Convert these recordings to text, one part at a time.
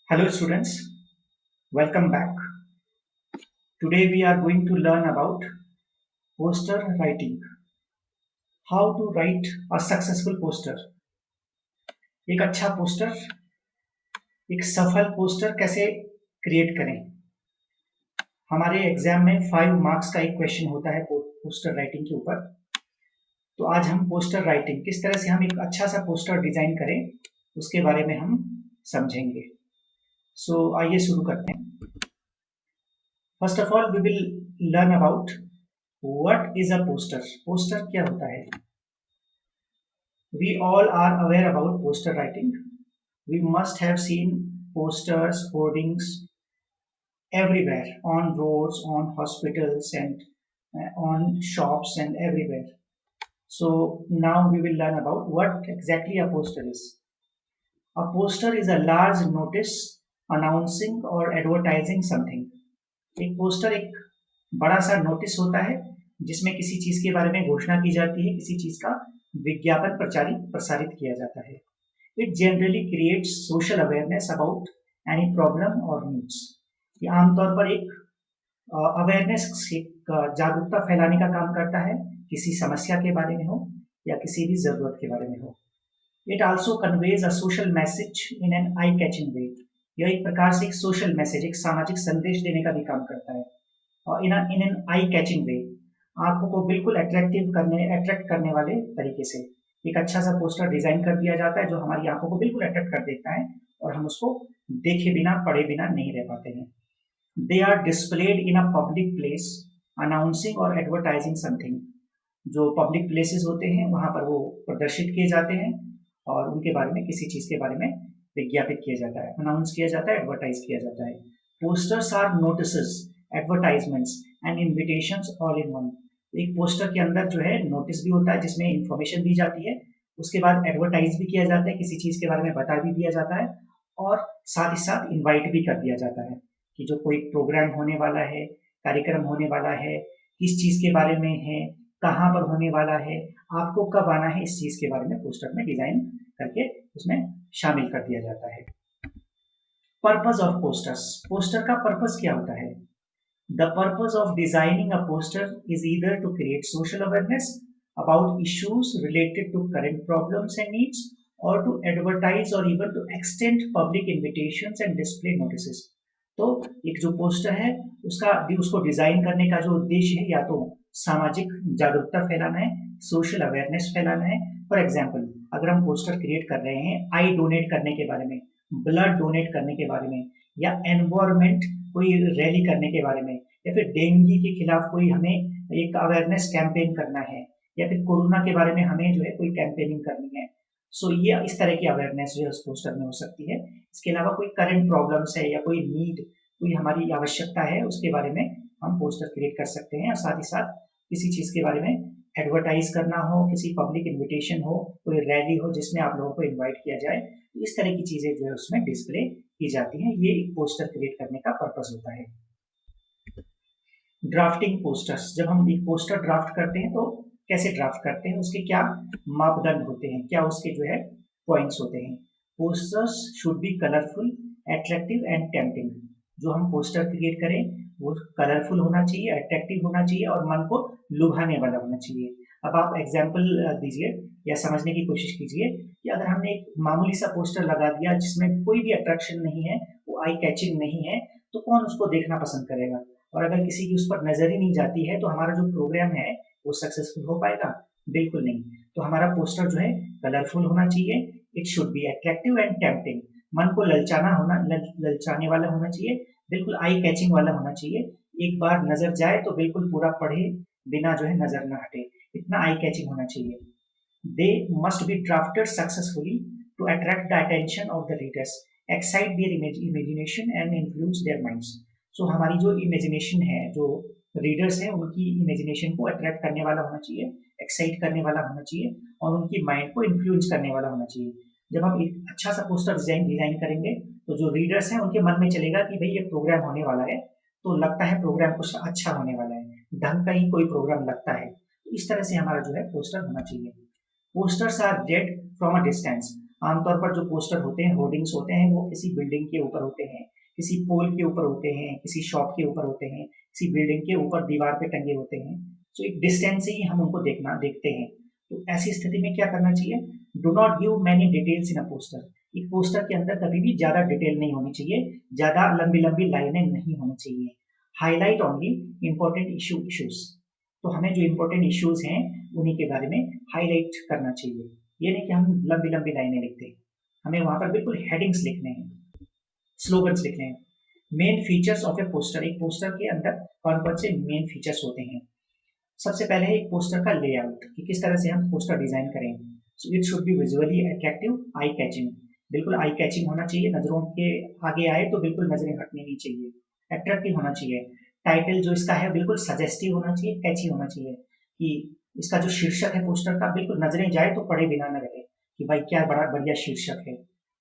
Hello students, welcome back. Today we are going to learn about poster writing. How to write a successful poster. एक अच्छा poster, एक सफल poster कैसे create करें। हमारे exam में 5 मार्क्स का एक क्वेश्चन होता है पोस्टर राइटिंग के ऊपर। तो आज हम पोस्टर राइटिंग किस तरह से हम एक अच्छा सा पोस्टर डिजाइन करें उसके बारे में हम समझेंगे। सो आइए शुरू करते हैं। First of all we will learn about what is a poster. Poster क्या होता है। We all are aware about poster writing. We must have seen posters, hoardings everywhere, on roads, on hospitals, and on shops and everywhere. So now we will learn about what exactly a poster is. A poster is a large notice announcing or advertising something. एक poster एक बड़ा सा notice होता है जिसमें किसी चीज के बारे में घोषणा की जाती है, किसी चीज का विज्ञापन प्रसारित किया जाता है। It generally creates social awareness about any problem और नीड्स। ये आमतौर पर एक अवेयरनेस, एक जागरूकता फैलाने का काम करता है, किसी समस्या के बारे में हो या किसी भी जरूरत के बारे में हो। It also conveys a social message in an eye catching way. यह एक प्रकार से एक सोशल मैसेज, एक सामाजिक संदेश देने का भी काम करता है। और इन एन आई कैचिंग वे, आंखों को बिल्कुल अट्रैक्ट करने वाले तरीके से एक अच्छा सा पोस्टर डिजाइन कर दिया जाता है जो हमारी आंखों को बिल्कुल अट्रैक्ट कर देता है और हम उसको देखे बिना पढ़े बिना नहीं रह पाते हैं। They are displayed in a public place announcing और एडवर्टाइजिंग समथिंग। जो पब्लिक प्लेसेस होते हैं वहां पर वो प्रदर्शित किए जाते हैं और उनके बारे में, किसी चीज के बारे में विज्ञापित किया जाता है, अनाउंस किया जाता है, एडवर्टाइज किया जाता है। Posters are notices, advertisements and invitations all in one. एक पोस्टर के अंदर जो है नोटिस भी होता है जिसमें इंफॉर्मेशन दी जाती है, उसके बाद एडवर्टाइज भी किया जाता है, किसी चीज के बारे में बता भी दिया जाता है और साथ ही साथ इनवाइट भी कर दिया जाता है कि जो कोई प्रोग्राम होने वाला है, कार्यक्रम होने वाला है, किस चीज के बारे में है, कहाँ पर होने वाला है, आपको कब आना है, इस चीज के बारे में पोस्टर में डिजाइन करके उसमें शामिल कर दिया जाता है। Purpose of posters. पोस्टर का पर्पस क्या होता है। The purpose of designing a poster is either to create social awareness about issues related to current problems and needs, or to advertise or even to extend public invitations and display notices. तो एक जो poster है उसको design करने का जो उद्देश्य है या तो सामाजिक जागरूकता फैलाना है, सोशल अवेयरनेस फैलाना है। फॉर एग्जाम्पल, अगर हम पोस्टर क्रिएट कर रहे हैं आई डोनेट करने के बारे में, ब्लड डोनेट करने के बारे में, या एनवायरमेंट कोई रैली करने के बारे में, या फिर डेंगू के खिलाफ कोई हमें एक अवेयरनेस कैंपेन करना है, या फिर कोरोना के बारे में हमें जो है कोई कैंपेनिंग करनी है। सो ये इस तरह की अवेयरनेस जो है उस पोस्टर में हो सकती है। इसके अलावा कोई करंट प्रॉब्लम्स है या कोई नीड, कोई हमारी आवश्यकता है, उसके बारे में हम पोस्टर क्रिएट कर सकते हैं। और साथ ही साथ किसी चीज के बारे में एडवर्टाइज करना हो, किसी पब्लिक इन्विटेशन हो, कोई रैली हो जिसमें आप लोगों को इन्वाइट किया जाए, इस तरह की चीजें जो है उसमें डिस्प्ले की जाती हैं। ये पोस्टर क्रिएट करने का पर्पस होता है। Drafting posters. जब हम एक पोस्टर ड्राफ्ट करते हैं तो कैसे ड्राफ्ट करते हैं, उसके क्या मापदंड होते हैं, क्या उसके जो है पॉइंट्स होते हैं। Posters should be colourful, attractive and tempting. जो हम पोस्टर क्रिएट करें वो कलरफुल होना चाहिए, अट्रैक्टिव होना चाहिए और मन को लुभाने वाला होना चाहिए। अब आप एग्जाम्पल दीजिए या समझने की कोशिश कीजिए कि अगर हमने एक मामूली सा पोस्टर लगा दिया जिसमें कोई भी अट्रैक्शन नहीं है, वो आई कैचिंग नहीं है, तो कौन उसको देखना पसंद करेगा। और अगर किसी की उस पर नजर ही नहीं जाती है तो हमारा जो प्रोग्राम है वो सक्सेसफुल हो पाएगा, बिल्कुल नहीं। तो हमारा पोस्टर जो है कलरफुल होना चाहिए, it should be attractive and tempting, मन को ललचाने वाला होना चाहिए, बिल्कुल आई कैचिंग वाला होना चाहिए। एक बार नजर जाए तो बिल्कुल पूरा पढ़े बिना जो है नजर न हटे, इतना आई कैचिंग होना चाहिए। They must be drafted successfully to attract the attention of the readers, excite their imagination and influence their minds. So हमारी जो इमेजिनेशन है, जो रीडर्स हैं उनकी इमेजिनेशन को अट्रैक्ट करने वाला होना चाहिए, एक्साइट करने वाला होना चाहिए और उनकी माइंड को इन्फ्लुएंस करने वाला होना चाहिए। जब हम एक अच्छा सा पोस्टर डिजाइन करेंगे तो जो रीडर्स हैं उनके मन में चलेगा कि भाई ये प्रोग्राम होने वाला है, तो लगता है प्रोग्राम कुछ अच्छा होने वाला है, ढंग का ही कोई प्रोग्राम लगता है। तो इस तरह से हमारा जो है पोस्टर होना चाहिए। Posters are read from a distance. आमतौर पर जो पोस्टर होते हैं, होर्डिंग्स होते हैं, वो किसी बिल्डिंग के ऊपर होते हैं, किसी पोल के ऊपर होते हैं, किसी शॉप के ऊपर होते हैं, किसी बिल्डिंग के ऊपर दीवार पे टंगे होते हैं। तो एक डिस्टेंस से ही हम उनको देखते हैं। तो ऐसी स्थिति में क्या करना चाहिए? Do not give many details in a poster. एक पोस्टर के अंदर कभी भी ज्यादा डिटेल नहीं होनी चाहिए, ज्यादा लंबी लंबी लाइनें नहीं होनी चाहिए। Highlight only important issues. तो हमें जो इंपॉर्टेंट इश्यूज हैं उन्हीं के बारे में हाईलाइट करना चाहिए। ये नहीं कि हम लंबी लंबी लाइनें लिखते हैं, हमें वहां पर बिल्कुल हेडिंग्स लिखने हैं, स्लोगन्स लिखने हैं। Main features of A poster. एक पोस्टर के अंदर कौन कौन से मेन फीचर्स होते हैं? सबसे पहले है एक पोस्टर का लेआउट, कि किस तरह से हम पोस्टर डिजाइन करें। So it should be visually attractive, eye catching. बिल्कुल आई कैचिंग होना चाहिए, नजरों के आगे आए तो बिल्कुल नजरें हटनी नहीं चाहिए, अट्रैक्टिव होना चाहिए। टाइटल जो इसका है बिल्कुल सजेस्टिव होना चाहिए, कैची होना चाहिए, कि इसका जो शीर्षक है पोस्टर का बिल्कुल नजरें जाए तो पढ़े बिना न रहे कि भाई क्या बड़ा बढ़िया शीर्षक है।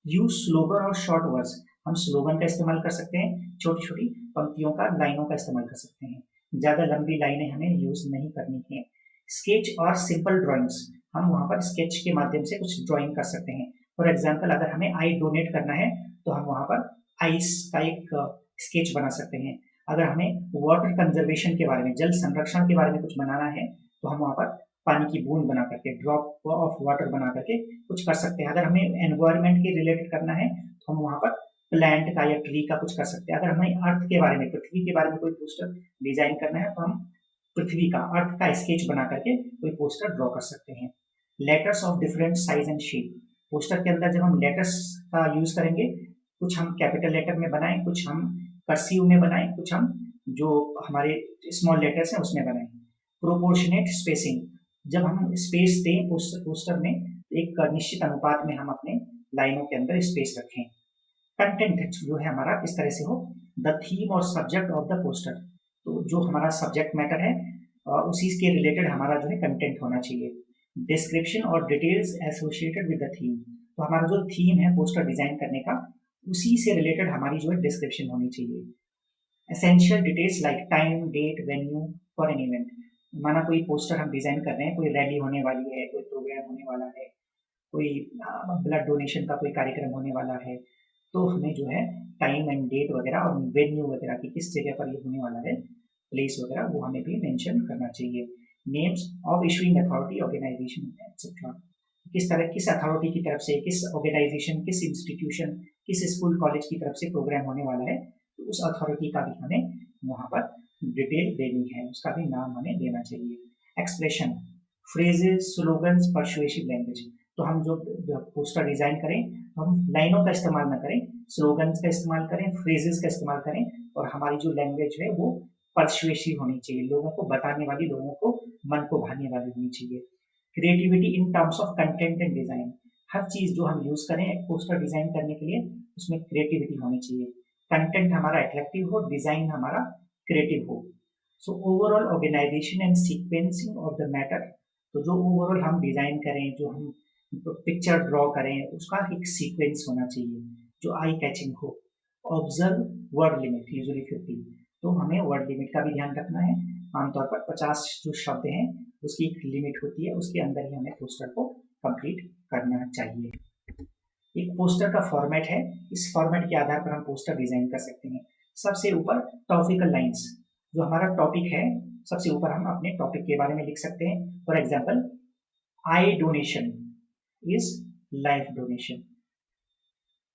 यूज स्लोगन और शॉर्ट वर्ड्स। हम स्लोगन का इस्तेमाल कर सकते हैं, छोटी छोटी पंक्तियों का, लाइनों का इस्तेमाल कर सकते हैं, ज्यादा लंबी लाइनें हमें यूज नहीं करनी है। स्केच और सिंपल ड्राइंग्स। हम वहां पर स्केच के माध्यम से कुछ ड्राइंग कर सकते हैं। फॉर एग्जाम्पल, अगर हमें आई डोनेट करना है तो हम वहां पर आइस का एक स्केच बना सकते हैं। अगर हमें वाटर कंजर्वेशन के बारे में, जल संरक्षण के बारे में कुछ बनाना है तो हम वहां पर पानी की बूंद बना करके, ड्रॉप ऑफ वाटर बना करके कुछ कर सकते हैं। अगर हमें एनवायरमेंट के रिलेटेड करना है तो हम वहां पर प्लांट का या ट्री का कुछ कर सकते हैं। अगर हमें अर्थ के बारे में, पृथ्वी के बारे में कोई पोस्टर डिजाइन करना है तो हम पृथ्वी का, अर्थ का स्केच बना करके कोई पोस्टर ड्रॉ कर सकते हैं। Letters of different size and shape. Poster के अंदर जब हम लेटर्स का यूज करेंगे, कुछ हम कैपिटल लेटर में बनाएं, कुछ हम कर्सिव में बनाएं, कुछ हम जो हमारे स्मॉल लेटर्स हैं उसमें बनाएं। Proportionate spacing. जब हम स्पेस दें पोस्टर में, एक निश्चित अनुपात में हम अपने लाइनों के अंदर स्पेस रखें। कंटेंट जो है हमारा किस तरह से हो? द थीम और सब्जेक्ट ऑफ द पोस्टर। तो जो हमारा सब्जेक्ट मैटर है उसी के रिलेटेड हमारा जो है कंटेंट होना चाहिए। डिस्क्रिप्शन और details associated with the theme. तो हमारा जो थीम है पोस्टर डिजाइन करने का, उसी से रिलेटेड हमारी जो है डिस्क्रिप्शन होनी चाहिए। Essential details like time, date, venue for an event. माना कोई पोस्टर हम डिजाइन कर रहे हैं, कोई रैली होने वाली है, कोई प्रोग्राम होने वाला है, कोई ब्लड डोनेशन का कोई कार्यक्रम होने वाला है, तो हमें जो है टाइम एंड डेट वगैरह और वेन्यू वगैरह की, किस जगह पर ये होने वाला है, प्लेस वगैरह, वो हमें भी मेंशन करना चाहिए। Names of issuing authority, organization etcetera. किस तरह, किस अथॉरिटी की तरफ से, किस ऑर्गेनाइजेशन, किस इंस्टीट्यूशन, किस स्कूल कॉलेज की तरफ से प्रोग्राम होने वाला है, तो उस अथॉरिटी का भी हमें वहां पर डिटेल देनी है, उसका भी नाम हमें देना चाहिए। Expression, phrases, slogans, persuasive language. तो हम जो पोस्टर डिजाइन करें, हम लाइनों का इस्तेमाल न करें, स्लोगन्स का इस्तेमाल करें, फ्रेजेस का इस्तेमाल करें, और हमारी जो लैंग्वेज है वो पर्सुएसिव होनी चाहिए, लोगों को बताने वाली, लोगों को मन को भाने वाली होनी चाहिए। Creativity in terms of content and design. हर चीज जो हम यूज करें एक पोस्टर डिजाइन करने के लिए, उसमें क्रिएटिविटी होनी चाहिए। कंटेंट हमारा अट्रैक्टिव हो, डिजाइन हमारा क्रिएटिव हो। So overall organization and sequencing of the matter. तो जो ओवरऑल हम डिजाइन करें, जो हम पिक्चर ड्रॉ करें, उसका एक सीक्वेंस होना चाहिए जो आई कैचिंग हो। Observe word limit, usually 50। तो हमें वर्ड लिमिट का भी ध्यान रखना है। आमतौर पर 50 जो शब्द हैं उसकी एक लिमिट होती है, उसके अंदर ही हमें पोस्टर को कंप्लीट करना चाहिए। एक पोस्टर का फॉर्मेट है, इस फॉर्मेट के आधार पर हम पोस्टर डिजाइन कर सकते हैं। सबसे ऊपर टॉपिकल लाइंस, जो हमारा टॉपिक है, सबसे ऊपर हम अपने टॉपिक के बारे में लिख सकते हैं। For example, I donation is life donation,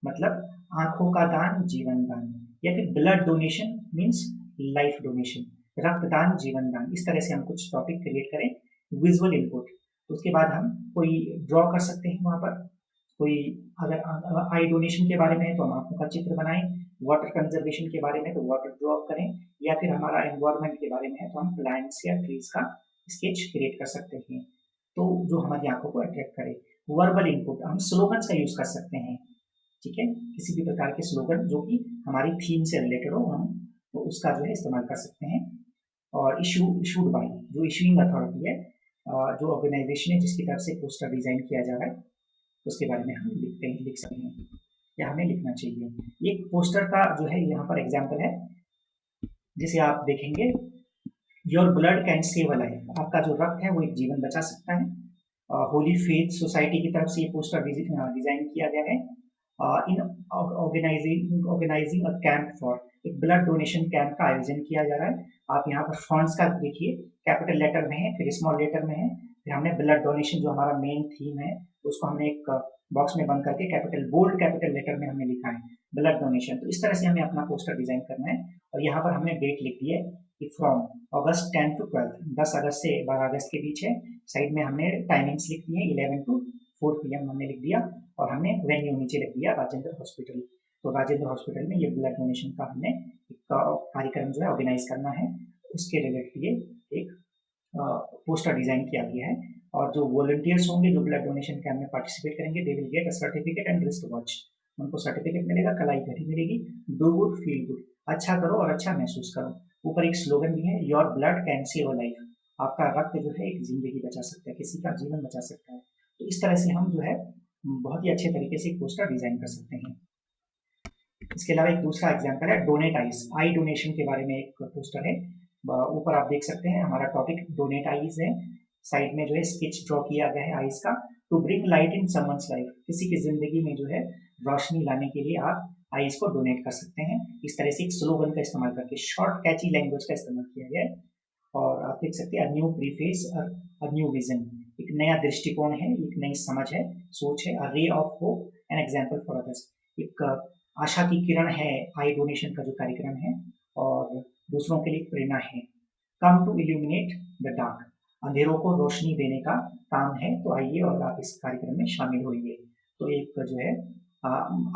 मतलब आंखों का दान जीवन दान, या फिर blood donation means life donation, रक्तदान जीवन दान। इस तरह से हम कुछ टॉपिक क्रिएट करें। विजुअल इनपुट, उसके बाद हम कोई ड्रॉ कर सकते हैं वहां पर, कोई अगर आई डोनेशन के बारे में है तो हम आंखों का चित्र बनाएं, वाटर कंजर्वेशन के बारे में तो वाटर ड्रॉ करें, या फिर हमारा एनवायरमेंट के बारे में है तो हम प्लांट्स या ट्रीज का स्केच क्रिएट कर सकते हैं, तो जो हमारी आंखों को अट्रैक्ट करे। वर्बल इनपुट, हम स्लोगन्स का यूज कर सकते हैं, ठीक है, किसी भी प्रकार के स्लोगन जो कि हमारी थीम से रिलेटेड हो, हम तो उसका जो है इस्तेमाल कर सकते हैं। और इशूड बाय, जो इशूइंग अथॉरिटी है, जो ऑर्गेनाइजेशन है जिसकी तरफ से पोस्टर डिजाइन किया जा रहा है, उसके बारे में हम लिख सकते हैं या हमें लिखना चाहिए। एक पोस्टर का जो है यहाँ पर एग्जाम्पल है, जिसे आप देखेंगे, your blood can save a life, आपका जो रक्त है वो एक जीवन बचा सकता है। होली फेथ सोसाइटी की तरफ से ये पोस्टर डिजाइन किया गया है। इन ऑर्गेनाइजिंग अ कैंप फॉर, एक ब्लड डोनेशन कैंप का आयोजन किया जा रहा है। आप यहाँ पर फंड्स का देखिए, कैपिटल लेटर में है, फिर स्मॉल लेटर में है, फिर हमने ब्लड डोनेशन जो हमारा मेन थीम है उसको हमने एक बॉक्स में बंद करके बोल्ड कैपिटल लेटर में हमने लिखा है ब्लड डोनेशन। तो इस तरह से हमें अपना पोस्टर डिजाइन करना है। और यहाँ पर हमने डेट लिख दी है कि फ्रॉम अगस्त 10 to 12, 10 अगस्त से 12 अगस्त के बीच है। साइड में हमने टाइमिंग्स लिख दी है, 11 to 4 PM हमने लिख दिया, और हमने वेन्यू नीचे लिख दिया राजेंद्र हॉस्पिटल। तो राजेंद्र हॉस्पिटल में ये ब्लड डोनेशन का हमने एक कार्यक्रम जो है ऑर्गेनाइज करना है, उसके रिलेटेड एक पोस्टर डिजाइन किया गया है। और जो वॉलंटियर्स होंगे जो ब्लड डोनेशन कैंप में पार्टिसिपेट करेंगे, they will get a certificate and wrist watch. उनको सर्टिफिकेट मिलेगा, कलाई घड़ी मिलेगी। डू गुड फील गुड, अच्छा करो और अच्छा महसूस करो। ऊपर एक स्लोगन भी है, your blood can save a life, आपका रक्त जो है एक जिंदगी बचा सकता है, किसी का जीवन बचा सकता है। तो इस तरह से हम जो है बहुत ही अच्छे तरीके से पोस्टर डिजाइन कर सकते हैं। इसके अलावा एक दूसरा एग्जाम्पल है डोनेट आईज, आई डोनेशन के बारे में एक पोस्टर है। ऊपर आप देख सकते हैं हमारा टॉपिक डोनेट आईज है। साइड में जो है स्केच ड्रॉ किया गया है आईज का। To bring light in someone's life, किसी की जिंदगी में जो है रोशनी लाने के लिए आप आईज को डोनेट कर सकते हैं। इस तरह से एक स्लोगन का इस्तेमाल करके शॉर्ट कैची लैंग्वेज का इस्तेमाल किया गया है। और आप देख सकते हैं a new preface, a new vision, एक नया दृष्टिकोण है, एक नई समझ है, सोच है। A ray of hope, an example for others, एक आशा की किरण है आई डोनेशन का जो कार्यक्रम है, और दूसरों के लिए प्रेरणा है। Come to illuminate the dark, अंधेरों को रोशनी देने का काम है, तो आइए और आप इस कार्यक्रम में शामिल होइए। तो एक जो है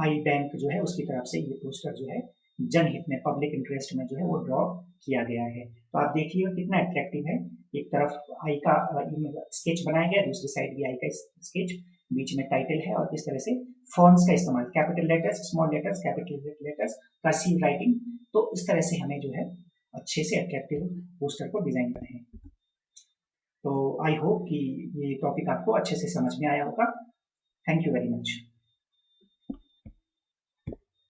आई बैंक जो है उसकी तरफ से ये पोस्टर जो है जनहित में, पब्लिक इंटरेस्ट में जो है वो ड्रॉ किया गया है। तो आप देखिए कितना अट्रैक्टिव है। एक तरफ आई का स्केच बनाया गया, दूसरी साइड भी आई का स्केच, बीच में टाइटल है, और इस तरह से फॉन्ट्स का इस्तेमाल, capital letters, small letters, capital letters, cursive writing. तो इस तरह से हमें जो है अच्छे से अट्रैक्टिव पोस्टर को डिजाइन करना है। तो आई होप कि ये टॉपिक आपको अच्छे से समझ में आया होगा। Thank you very much.